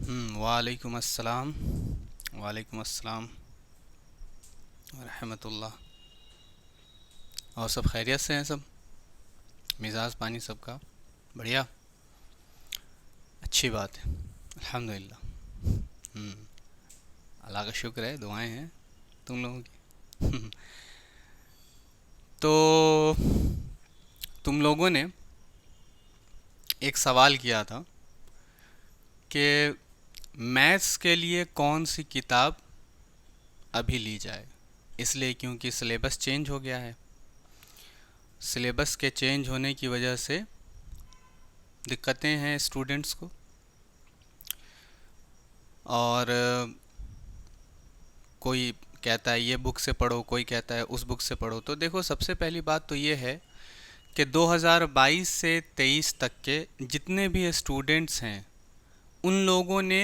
वालेकुम अस्सलाम। वालेकुम अस्सलाम रहमतुल्लाह। और सब खैरियत से हैं सब? मिजाज पानी सबका बढ़िया? अच्छी बात है। अल्हम्दुलिल्लाह। हम्म अल्लाह का शुक्र है, दुआएं हैं तुम लोगों की। तो तुम लोगों ने एक सवाल किया था कि मैथ्स के लिए कौन सी किताब अभी ली जाए, इसलिए क्योंकि सिलेबस चेंज हो गया है। सिलेबस के चेंज होने की वजह से दिक्कतें हैं स्टूडेंट्स को, और कोई कहता है ये बुक से पढ़ो, कोई कहता है उस बुक से पढ़ो। तो देखो, सबसे पहली बात तो ये है कि 2022 से 23 तक के जितने भी स्टूडेंट्स हैं, उन लोगों ने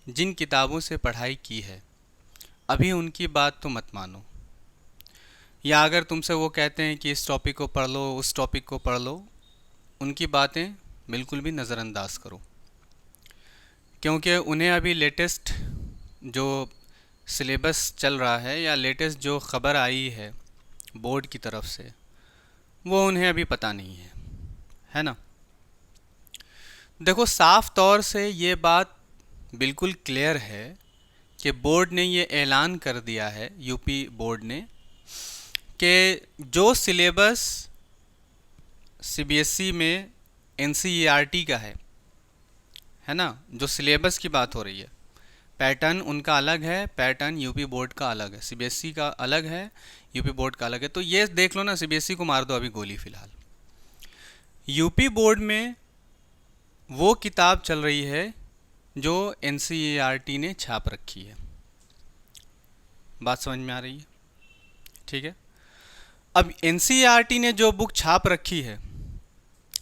जिन किताबों से पढ़ाई की है, अभी उनकी बात तो मत मानो। या अगर तुमसे वो कहते हैं कि इस टॉपिक को पढ़ लो, उस टॉपिक को पढ़ लो, उनकी बातें बिल्कुल भी नज़रअंदाज करो, क्योंकि उन्हें अभी लेटेस्ट जो सिलेबस चल रहा है या लेटेस्ट जो ख़बर आई है बोर्ड की तरफ से, वो उन्हें अभी पता नहीं है ना। देखो, साफ तौर से ये बात बिल्कुल क्लियर है कि बोर्ड ने ये ऐलान कर दिया है, यूपी बोर्ड ने, कि जो सिलेबस सीबीएसई में एनसीईआरटी का है ना, जो सिलेबस की बात हो रही है, पैटर्न उनका अलग है, पैटर्न यूपी बोर्ड का अलग है, सीबीएसई का अलग है, यूपी बोर्ड का अलग है। तो ये देख लो ना, सीबीएसई को मार दो अभी गोली फिलहाल। यूपी बोर्ड में वो किताब चल रही है जो एनसीईआरटी ने छाप रखी है। बात समझ में आ रही है? ठीक है। अब एनसीईआरटी ने जो बुक छाप रखी है,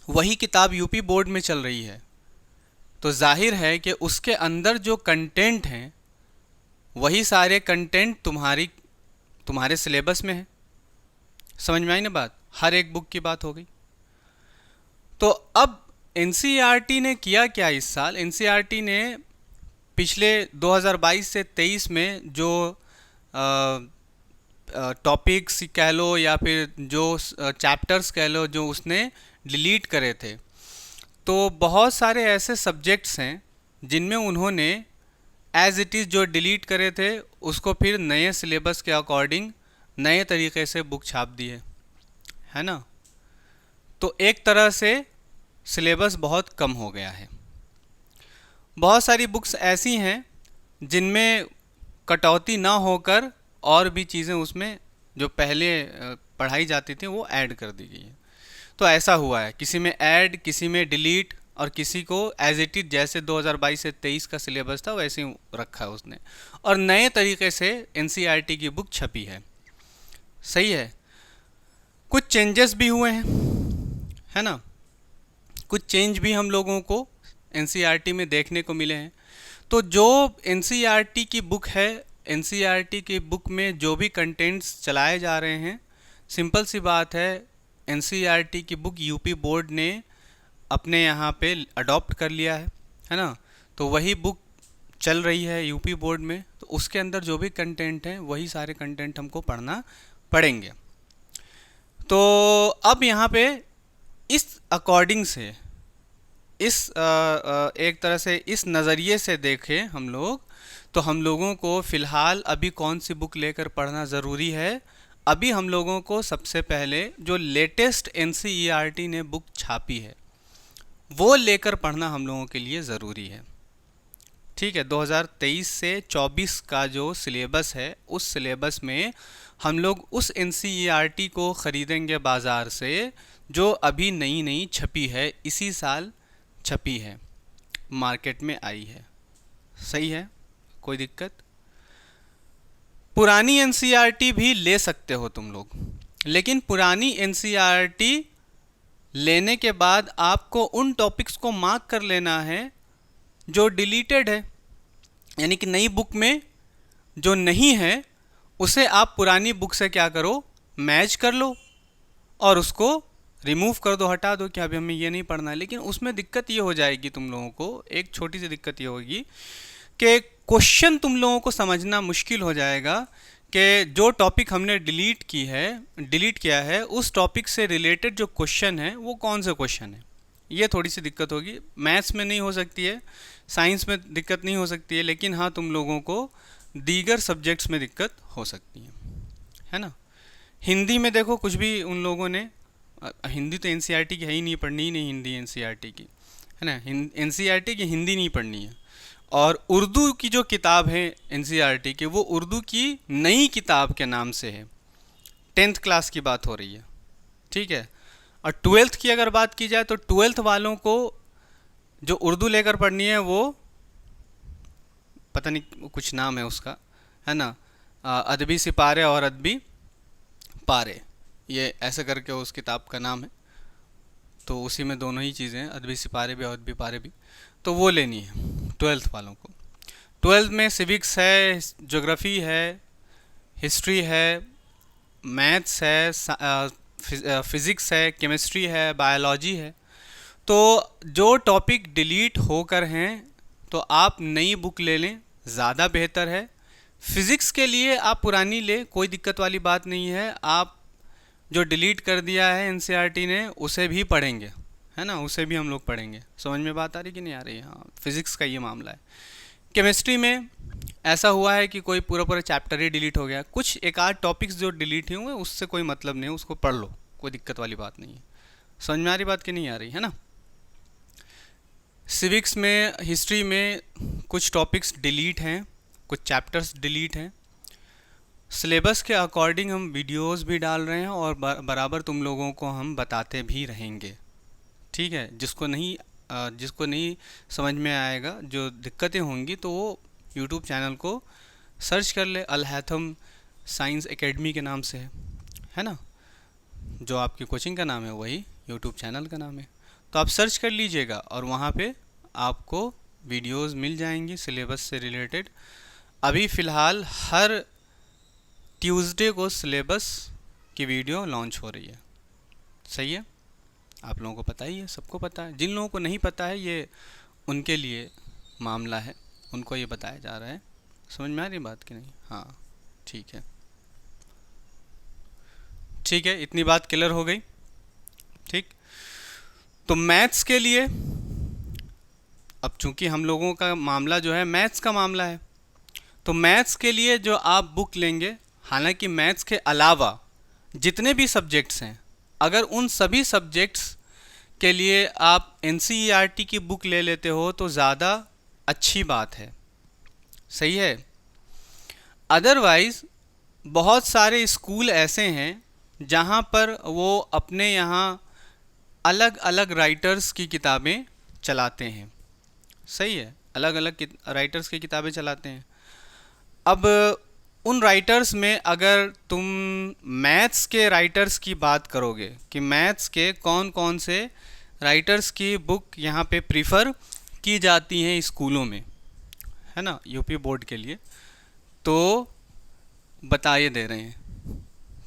वही किताब यूपी बोर्ड में चल रही है, तो जाहिर है कि उसके अंदर जो कंटेंट हैं, वही सारे कंटेंट तुम्हारे सिलेबस में है। समझ में आई ना बात? हर एक बुक की बात हो गई। तो अब एनसीईआरटी ने किया क्या इस साल? एनसीईआरटी ने पिछले 2022 से 23 में जो टॉपिक्स कह लो या फिर जो चैप्टर्स कह लो, जो उसने डिलीट करे थे, तो बहुत सारे ऐसे सब्जेक्ट्स हैं जिनमें उन्होंने एज इट इज़ जो डिलीट करे थे उसको फिर नए सिलेबस के अकॉर्डिंग नए तरीके से बुक छाप दी है ना। तो एक तरह से सिलेबस बहुत कम हो गया है। बहुत सारी बुक्स ऐसी हैं जिनमें कटौती ना होकर और भी चीज़ें उसमें जो पहले पढ़ाई जाती थी वो ऐड कर दी गई है। तो ऐसा हुआ है, किसी में ऐड, किसी में डिलीट, और किसी को एज इट इज जैसे 2022 से 23 का सिलेबस था वैसे ही रखा है उसने, और नए तरीके से एनसीईआरटी की बुक छपी है। सही है। कुछ चेंजेस भी हुए हैं, है ना। कुछ चेंज भी हम लोगों को एनसीईआरटी में देखने को मिले हैं। तो जो एनसीईआरटी की बुक है, एनसीईआरटी की बुक में जो भी कंटेंट्स चलाए जा रहे हैं, सिंपल सी बात है, एनसीईआरटी की बुक यूपी बोर्ड ने अपने यहाँ पे अडॉप्ट कर लिया है ना। तो वही बुक चल रही है यूपी बोर्ड में, तो उसके अंदर जो भी कंटेंट है वही सारे कंटेंट हमको पढ़ना पड़ेंगे। तो अब यहाँ पे इस अकॉर्डिंग से, एक तरह से इस नज़रिए से देखें हम लोग, तो हम लोगों को फ़िलहाल अभी कौन सी बुक लेकर पढ़ना ज़रूरी है? अभी हम लोगों को सबसे पहले जो लेटेस्ट एनसीईआरटी ने बुक छापी है वो लेकर पढ़ना हम लोगों के लिए ज़रूरी है। ठीक है। 2023 से 24 का जो सिलेबस है, उस सिलेबस में हम लोग उस एनसीईआरटी को ख़रीदेंगे बाज़ार से जो अभी नई नई छपी है, इसी साल छपी है, मार्केट में आई है। सही है, कोई दिक्कत? पुरानी एनसीईआरटी भी ले सकते हो तुम लोग, लेकिन पुरानी एनसीईआरटी लेने के बाद आपको उन टॉपिक्स को मार्क कर लेना है जो डिलीटेड है, यानी कि नई बुक में जो नहीं है उसे आप पुरानी बुक से क्या करो, मैच कर लो और उसको रिमूव कर दो, हटा दो कि अभी हमें ये नहीं पढ़ना है। लेकिन उसमें दिक्कत ये हो जाएगी तुम लोगों को, एक छोटी सी दिक्कत ये होगी कि क्वेश्चन तुम लोगों को समझना मुश्किल हो जाएगा कि जो टॉपिक हमने डिलीट किया है उस टॉपिक से रिलेटेड जो क्वेश्चन है वो कौन सा क्वेश्चन है। ये थोड़ी सी दिक्कत होगी। मैथ्स में नहीं हो सकती है, साइंस में दिक्कत नहीं हो सकती है, लेकिन हाँ तुम लोगों को दीगर सब्जेक्ट्स में दिक्कत हो सकती है ना। हिंदी में देखो कुछ भी उन लोगों ने हिंदी तो एनसीईआरटी की है ही नहीं, पढ़नी ही नहीं हिंदी एनसीईआरटी की, है ना। एनसीईआरटी की हिंदी नहीं पढ़नी है। और उर्दू की जो किताब है एनसीईआरटी की, वो उर्दू की नई किताब के नाम से है। 10th क्लास की बात हो रही है, ठीक है। और 12th की अगर बात की जाए तो 12th वालों को जो उर्दू लेकर पढ़नी है वो पता नहीं कुछ नाम है उसका, है ना, अदबी सिपारे और अदबी पारे, ये ऐसे करके उस किताब का नाम है। तो उसी में दोनों ही चीज़ें हैं, अदबी सिपारे भी और अदबी पारे भी। तो वो लेनी है 12th वालों को। 12th में सिविक्स है, ज्योग्राफी है, हिस्ट्री है, मैथ्स है, फिज़िक्स है, केमिस्ट्री है, बायोलॉजी है। तो जो टॉपिक डिलीट होकर हैं तो आप नई बुक ले लें, ज़्यादा बेहतर है। फिज़िक्स के लिए आप पुरानी ले, कोई दिक्कत वाली बात नहीं है। आप जो डिलीट कर दिया है एनसीईआरटी ने उसे भी पढ़ेंगे, है ना, उसे भी हम लोग पढ़ेंगे। समझ में बात आ रही कि नहीं आ रही? हाँ, फिज़िक्स का ये मामला है। केमिस्ट्री में ऐसा हुआ है कि कोई पूरा पूरा चैप्टर ही डिलीट हो गया। कुछ एक आध टॉपिक्स जो डिलीट हुए उससे कोई मतलब नहीं है, उसको पढ़ लो, कोई दिक्कत वाली बात नहीं है। समझ में आ रही बात कि नहीं आ रही, है ना। सिविक्स में, हिस्ट्री में कुछ टॉपिक्स डिलीट हैं, कुछ चैप्टर्स डिलीट हैं। सिलेबस के अकॉर्डिंग हम वीडियोस भी डाल रहे हैं और बराबर तुम लोगों को हम बताते भी रहेंगे, ठीक है। जिसको नहीं समझ में आएगा, जो दिक्कतें होंगी, तो वो यूट्यूब चैनल को सर्च कर ले, अल हैथम साइंस एकेडमी के नाम से है ना। जो आपकी कोचिंग का नाम है वही यूट्यूब चैनल का नाम है। तो आप सर्च कर लीजिएगा और वहाँ पे आपको वीडियोस मिल जाएंगी सिलेबस से रिलेटेड। अभी फ़िलहाल हर ट्यूसडे को सिलेबस की वीडियो लॉन्च हो रही है, सही है। आप लोगों को पता ही है, सबको पता है। जिन लोगों को नहीं पता है ये उनके लिए मामला है, उनको ये बताया जा रहा है। समझ में आ रही बात कि नहीं? हाँ, ठीक है, ठीक है, इतनी बात क्लियर हो गई, ठीक। तो मैथ्स के लिए अब चूंकि हम लोगों का मामला जो है मैथ्स का मामला है, तो मैथ्स के लिए जो आप बुक लेंगे, हालांकि मैथ्स के अलावा जितने भी सब्जेक्ट्स हैं, अगर उन सभी सब्जेक्ट्स के लिए आप एनसीईआरटी की बुक ले लेते हो तो ज़्यादा अच्छी बात है, सही है। अदरवाइज़ बहुत सारे स्कूल ऐसे हैं जहाँ पर वो अपने यहाँ अलग अलग राइटर्स की किताबें चलाते हैं, सही है, अलग अलग राइटर्स की किताबें चलाते हैं। अब उन राइटर्स में अगर तुम मैथ्स के राइटर्स की बात करोगे कि मैथ्स के कौन कौन से राइटर्स की बुक यहाँ पे प्रीफर की जाती हैं स्कूलों में, है ना, यूपी बोर्ड के लिए, तो बताए दे रहे हैं,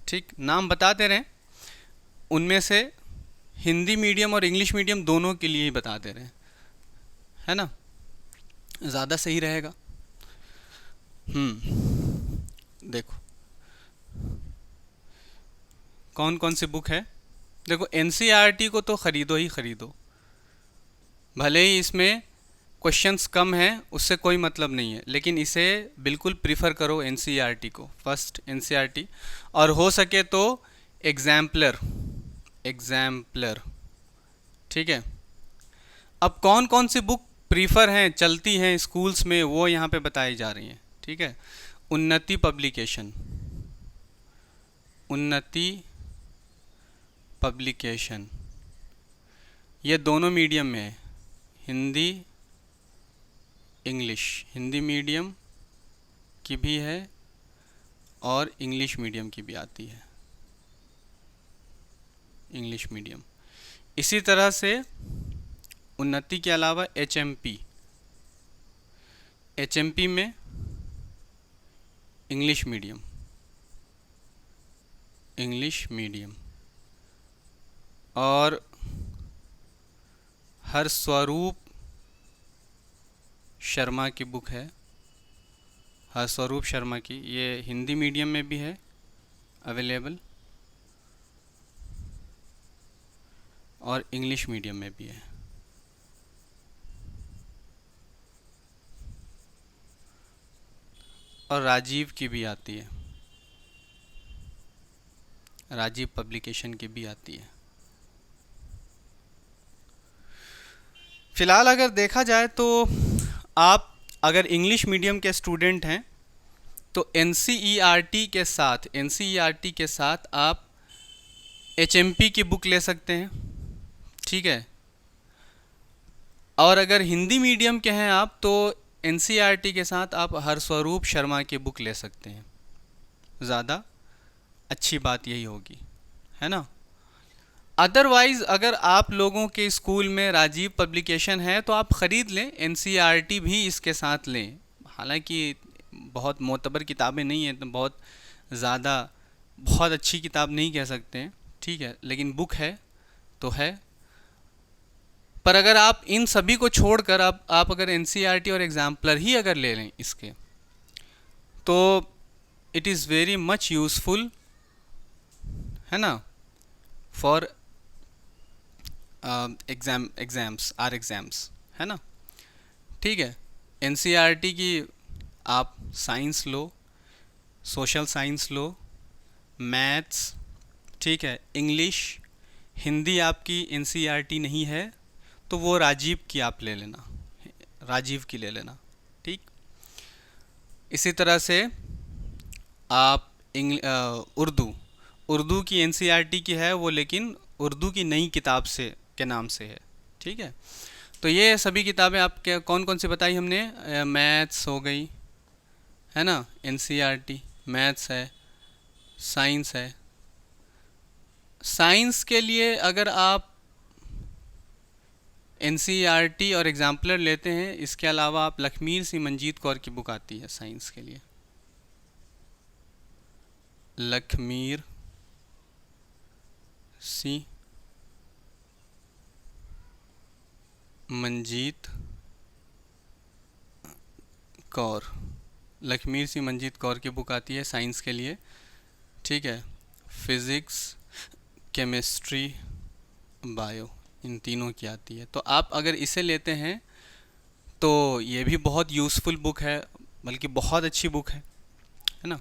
ठीक, नाम बता दे रहे हैं। उनमें से हिंदी मीडियम और इंग्लिश मीडियम दोनों के लिए ही बता दे रहे हैं, है ना, ज़्यादा सही रहेगा। देखो कौन कौन सी बुक है। देखो एनसीईआरटी को तो ख़रीदो ही ख़रीदो, भले ही इसमें क्वेश्चंस कम हैं, उससे कोई मतलब नहीं है, लेकिन इसे बिल्कुल प्रीफर करो एनसीईआरटी को, फर्स्ट एनसीईआरटी, और हो सके तो एग्जाम्पलर, ठीक है। अब कौन कौन सी बुक प्रीफर हैं, चलती हैं स्कूल्स में, वो यहाँ पे बताई जा रही हैं, ठीक है। उन्नति पब्लिकेशन, ये दोनों मीडियम में है, हिंदी इंग्लिश, हिंदी मीडियम की भी है और इंग्लिश मीडियम की भी आती है, इंग्लिश मीडियम। इसी तरह से उन्नति के अलावा एचएमपी में इंग्लिश मीडियम, और हरस्वरूप शर्मा की बुक है, हरस्वरूप शर्मा की। ये हिंदी मीडियम में भी है अवेलेबल और इंग्लिश मीडियम में भी है। और राजीव की भी आती है, राजीव पब्लिकेशन की भी आती है। फ़िलहाल अगर देखा जाए तो आप अगर इंग्लिश मीडियम के स्टूडेंट हैं तो एनसीईआरटी के साथ आप एचएमपी की बुक ले सकते हैं, ठीक है। और अगर हिंदी मीडियम के हैं आप तो एनसीईआरटी के साथ आप हरस्वरूप शर्मा की बुक ले सकते हैं, ज़्यादा अच्छी बात यही होगी, है ना। अदरवाइज़ अगर आप लोगों के स्कूल में राजीव पब्लिकेशन है तो आप ख़रीद लें, एनसीईआरटी भी इसके साथ लें। हालांकि बहुत मोतबर किताबें नहीं हैं, तो बहुत अच्छी किताब नहीं कह सकते हैं, ठीक है, लेकिन बुक है तो है। पर अगर आप इन सभी को छोड़कर आप अगर एनसीईआरटी और एग्जाम्पलर ही अगर ले लें इसके, तो it is very much useful, है ना, फॉर एग्ज़ाम्स, है ना, ठीक है। एनसीईआरटी की आप साइंस लो, सोशल साइंस लो, मैथ्स, ठीक है, इंग्लिश, हिंदी आपकी एनसीईआरटी नहीं है तो वो राजीव की आप ले लेना, राजीव की ले लेना, ठीक। इसी तरह से आप उर्दू की एनसीईआरटी की है वो, लेकिन उर्दू की नई किताब से के नाम से है, ठीक है। तो ये सभी किताबें आप क्या कौन कौन सी बताई हमने, मैथ्स हो गई, है ना, एनसीईआरटी मैथ्स है, साइंस है। साइंस के लिए अगर आप एनसीईआरटी और एग्जाम्पलर लेते हैं, इसके अलावा आप लखमीर सी मंजीत कौर की बुक आती है साइंस के लिए, लखमीर सी मंजीत कौर, लखमीर सी मंजीत कौर की बुक आती है साइंस के लिए, ठीक है। फिज़िक्स, केमिस्ट्री, बायो, इन तीनों की आती है। तो आप अगर इसे लेते हैं तो ये भी बहुत यूज़फुल बुक है, बल्कि बहुत अच्छी बुक है ना।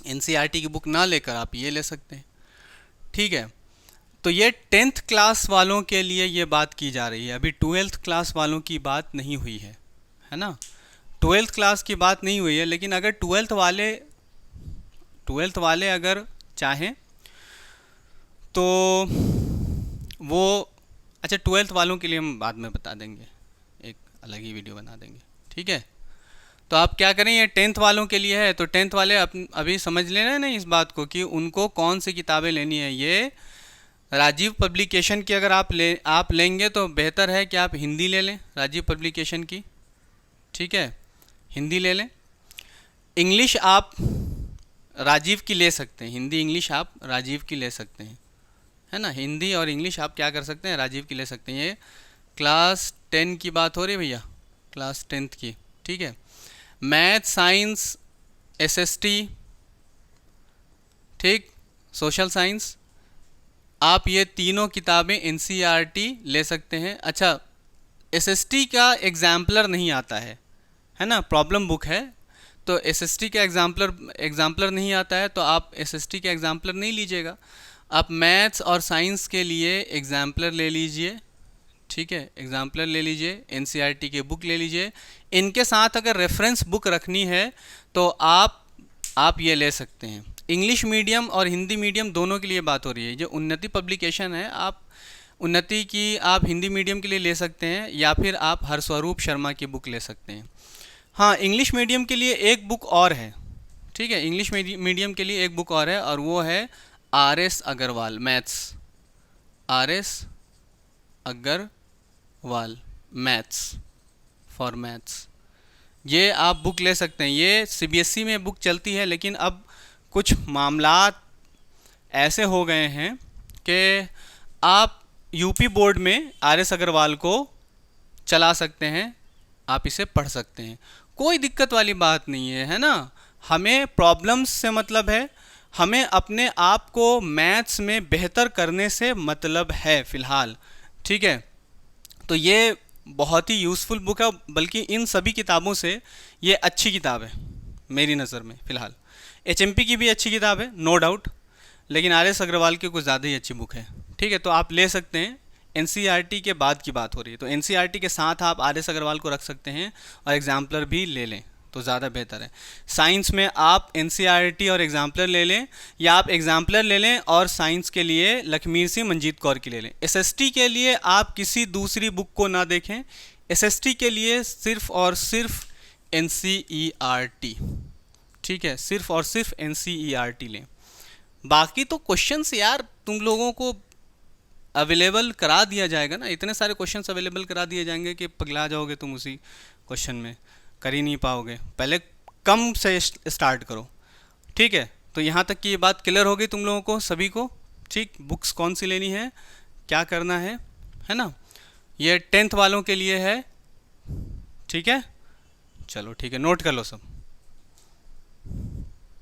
एनसीईआरटी की बुक ना लेकर आप ये ले सकते हैं, ठीक है। तो ये 10th क्लास वालों के लिए ये बात की जा रही है, अभी 12th क्लास वालों की बात नहीं हुई है ना। 12th क्लास की बात नहीं हुई है, लेकिन अगर 12th वाले अगर चाहें तो वो, अच्छा 12th वालों के लिए हम बाद में बता देंगे, एक अलग ही वीडियो बना देंगे, ठीक है। तो आप क्या करें, ये 10th वालों के लिए है, तो 10th वाले अभी समझ लेना ना इस बात को कि उनको कौन सी किताबें लेनी है। ये राजीव पब्लिकेशन की अगर आप लेंगे तो बेहतर है कि आप हिंदी ले लें राजीव पब्लिकेशन की, ठीक है, हिंदी ले लें। इंग्लिश आप राजीव की ले सकते हैं, हिंदी इंग्लिश आप राजीव की ले सकते हैं, है ना। हिंदी और इंग्लिश आप क्या कर सकते हैं, राजीव की ले सकते हैं। ये क्लास 10 की बात हो रही है भैया, क्लास 10th की, ठीक है। मैथ, साइंस, एसएसटी, ठीक, सोशल साइंस, आप ये तीनों किताबें एनसीईआरटी ले सकते हैं। अच्छा, एसएसटी का एग्जाम्पलर नहीं आता है ना, प्रॉब्लम बुक है, तो एसएसटी का एग्जाम्पलर नहीं आता है तो आप एसएसटी का एग्जाम्पलर नहीं लीजिएगा। आप मैथ्स और साइंस के लिए एग्जाम्पलर ले लीजिए, ठीक है, एग्जाम्पलर ले लीजिए, एनसीईआरटी की बुक ले लीजिए। इनके साथ अगर रेफरेंस बुक रखनी है तो आप ये ले सकते हैं। इंग्लिश मीडियम और हिंदी मीडियम दोनों के लिए बात हो रही है। जो उन्नति पब्लिकेशन है, आप उन्नति की आप हिंदी मीडियम के लिए ले सकते हैं, या फिर आप हरस्वरूप शर्मा की बुक ले सकते हैं। हाँ, इंग्लिश मीडियम के लिए एक बुक और है, ठीक है, इंग्लिश मीडियम के लिए एक बुक और है, और वो है RS Agarwal maths, RS Agarwal maths for maths. ये आप बुक ले सकते हैं। ये सीबीएसई में बुक चलती है, लेकिन अब कुछ मामलात ऐसे हो गए हैं कि आप यूपी बोर्ड में आर एस अग्रवाल को चला सकते हैं, आप इसे पढ़ सकते हैं, कोई दिक्कत वाली बात नहीं है ना। हमें प्रॉब्लम्स से मतलब है, हमें अपने आप को मैथ्स में बेहतर करने से मतलब है फ़िलहाल, ठीक है। तो ये बहुत ही यूज़फुल बुक है, बल्कि इन सभी किताबों से ये अच्छी किताब है मेरी नज़र में फ़िलहाल। एचएमपी की भी अच्छी किताब है नो डाउट, लेकिन आर एस अग्रवाल की कुछ ज़्यादा ही अच्छी बुक है, ठीक है। तो आप ले सकते हैं। एनसीईआरटी के बाद की बात हो रही है, तो एनसीईआरटी के साथ आप आर एस अग्रवाल को रख सकते हैं और एग्जाम्पलर भी ले लें तो ज़्यादा बेहतर है। साइंस में आप एनसीईआरटी और एग्जाम्पलर ले लें, या आप एग्जाम्पलर ले लें और साइंस के लिए लखमीर सिंह मंजीत कौर की ले लें। एसएसटी के लिए आप किसी दूसरी बुक को ना देखें, एसएसटी के लिए सिर्फ और सिर्फ एनसीईआरटी, ठीक है, सिर्फ और सिर्फ एनसीईआरटी लें। बाकी तो क्वेश्चंस यार तुम लोगों को अवेलेबल करा दिया जाएगा ना, इतने सारे क्वेश्चंस अवेलेबल करा दिए जाएंगे कि पगला जाओगे तुम उसी क्वेश्चन में, कर ही नहीं पाओगे। पहले कम से स्टार्ट करो, ठीक है। तो यहाँ तक की ये बात क्लियर हो गई तुम लोगों को सभी को, ठीक। बुक्स कौन सी लेनी है, क्या करना है ना। ये 10th वालों के लिए है, ठीक है। चलो ठीक है, नोट कर लो सब।